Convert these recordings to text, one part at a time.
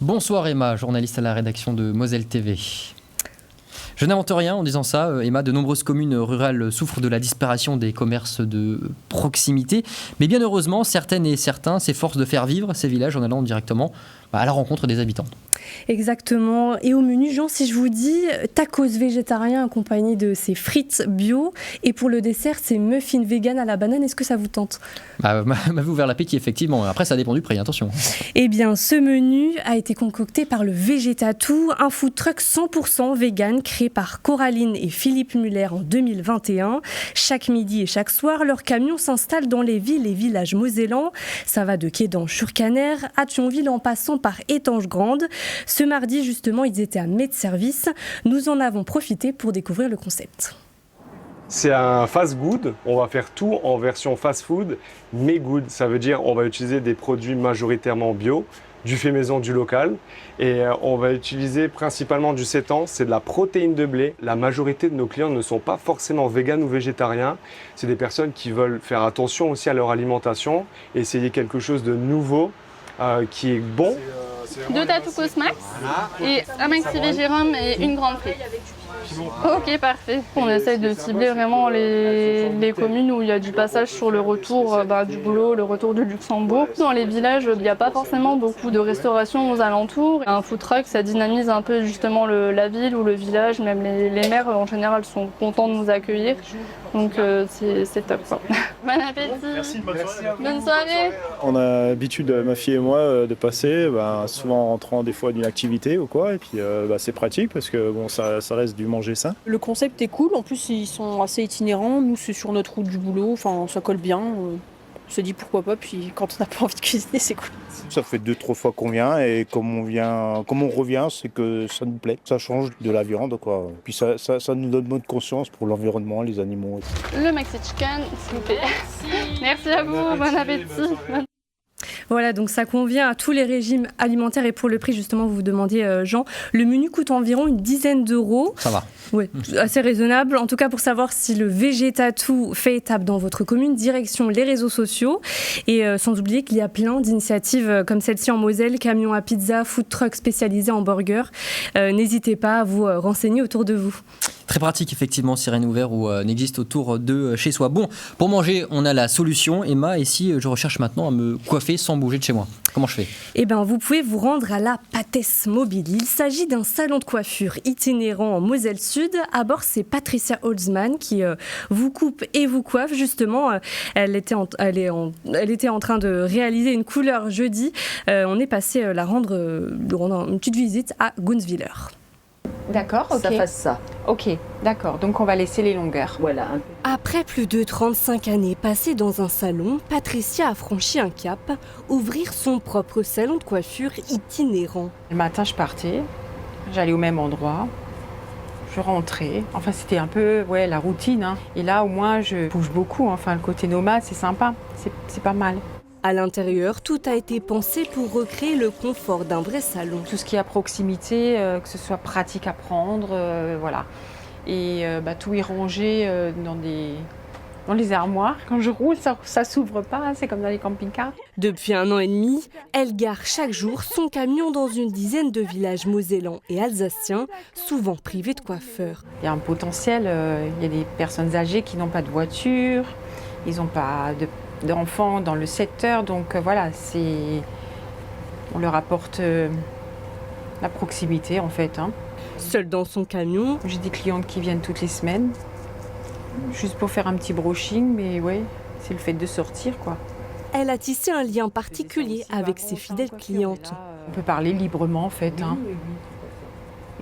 Bonsoir Emma, journaliste à la rédaction de Moselle TV. Je n'invente rien en disant ça, Emma. De nombreuses communes rurales souffrent de la disparition des commerces de proximité. Mais bien heureusement, certaines et certains s'efforcent de faire vivre ces villages en allant directement à la rencontre des habitants. Exactement. Et au menu, Jean, si je vous dis tacos végétariens accompagnés de ces frites bio, et pour le dessert, ces muffins vegan à la banane, est-ce que ça vous tente ? M'avez ouvert l'appétit, effectivement. Après, ça dépend du prix, attention. Eh bien, ce menu a été concocté par le Végétatou, un food truck 100% vegan créé par Coraline et Philippe Muller en 2021. Chaque midi et chaque soir, leur camion s'installe dans les villes et villages mosellans. Ça va de Kédange-sur-Caner à Thionville en passant par Étanges-Grande. Ce mardi, justement, ils étaient à Med-Service. Nous en avons profité pour découvrir le concept. C'est un fast-food, on va faire tout en version fast-food, mais good. Ça veut dire on va utiliser des produits majoritairement bio, du fait maison, du local. Et on va utiliser principalement du sétan, c'est de la protéine de blé. La majorité de nos clients ne sont pas forcément véganes ou végétariens. C'est des personnes qui veulent faire attention aussi à leur alimentation, essayer quelque chose de nouveau qui est bon. 2 Tatoukos max et un maxi végérum et une grande frite. Ok, parfait. On essaye de cibler vraiment les communes où il y a du passage sur le retour du boulot, le retour du Luxembourg. Dans les villages, il n'y a pas forcément beaucoup de restauration aux alentours. Un food truck, ça dynamise un peu justement la ville ou le village. Même les maires, en général, sont contents de nous accueillir. Donc c'est top, quoi. Bon appétit. Merci, bonne soirée. Bonne soirée. On a l'habitude, ma fille et moi, de passer, souvent en rentrant des fois d'une activité ou quoi. Et puis c'est pratique parce que bon, ça reste du manger sain. Le concept est cool, en plus ils sont assez itinérants, nous c'est sur notre route du boulot, enfin ça colle bien, on se dit pourquoi pas, puis quand on n'a pas envie de cuisiner c'est cool. Ça fait 2-3 fois qu'on vient et comme on revient, c'est que ça nous plaît, ça change de la viande quoi. Puis ça nous donne bonne conscience pour l'environnement, les animaux. Le maxi chicken, s'il vous plaît. Merci à vous, bon appétit. Voilà, donc ça convient à tous les régimes alimentaires et pour le prix, justement, vous vous demandiez, Jean, le menu coûte environ une dizaine d'euros. Ça va. Oui, assez raisonnable. En tout cas, pour savoir si le Végétatou fait étape dans votre commune, direction les réseaux sociaux. Et sans oublier qu'il y a plein d'initiatives comme celle-ci en Moselle, camions à pizza, food truck spécialisé en burger. N'hésitez pas à vous renseigner autour de vous. Très pratique, effectivement, sirène ouverte ou n'existe autour de chez soi. Bon, pour manger, on a la solution. Emma, et si je recherche maintenant à me coiffer sans bouger de chez moi, comment je fais ? Eh bien, vous pouvez vous rendre à la Patesse Mobile. Il s'agit d'un salon de coiffure itinérant en Moselle Sud. À bord, c'est Patricia Holzmann qui vous coupe et vous coiffe. Justement, elle était en train de réaliser une couleur jeudi. On est passé lui rendre une petite visite à Gunzwiller. D'accord, ok. Ça fasse ça. Ok, d'accord. Donc on va laisser les longueurs. Voilà. Après plus de 35 années passées dans un salon, Patricia a franchi un cap, ouvrir son propre salon de coiffure itinérant. Le matin, je partais, j'allais au même endroit, je rentrais. Enfin, c'était un peu la routine. Hein. Et là, au moins, je bouge beaucoup. Enfin, le côté nomade, c'est sympa. C'est pas mal. À l'intérieur, tout a été pensé pour recréer le confort d'un vrai salon. Tout ce qui est à proximité, que ce soit pratique à prendre, voilà. Et tout est rangé dans les armoires. Quand je roule, ça s'ouvre pas, c'est comme dans les camping-cars. Depuis 1 an et demi, elle gare chaque jour son camion dans une dizaine de villages mosellans et alsaciens, souvent privés de coiffeurs. Il y a un potentiel, il y a des personnes âgées qui n'ont pas de voiture, ils n'ont pas d'enfants dans le secteur, donc on leur apporte la proximité en fait. Hein. Seule dans son camion, j'ai des clientes qui viennent toutes les semaines, juste pour faire un petit brushing, mais c'est le fait de sortir quoi. Elle a tissé un lien particulier avec ses fidèles clientes. On peut parler librement en fait. Hein.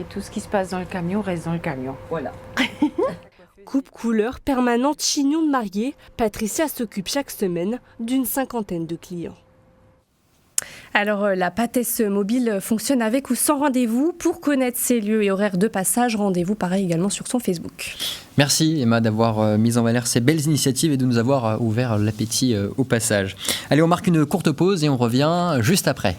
Et tout ce qui se passe dans le camion reste dans le camion. Voilà. Coupe couleur permanente chignon de mariée, Patricia s'occupe chaque semaine d'une 50aine de clients. Alors, la Patesse Mobile fonctionne avec ou sans rendez-vous. Pour connaître ses lieux et horaires de passage, rendez-vous pareil également sur son Facebook. Merci Emma d'avoir mis en valeur ces belles initiatives et de nous avoir ouvert l'appétit au passage. Allez, on marque une courte pause et on revient juste après.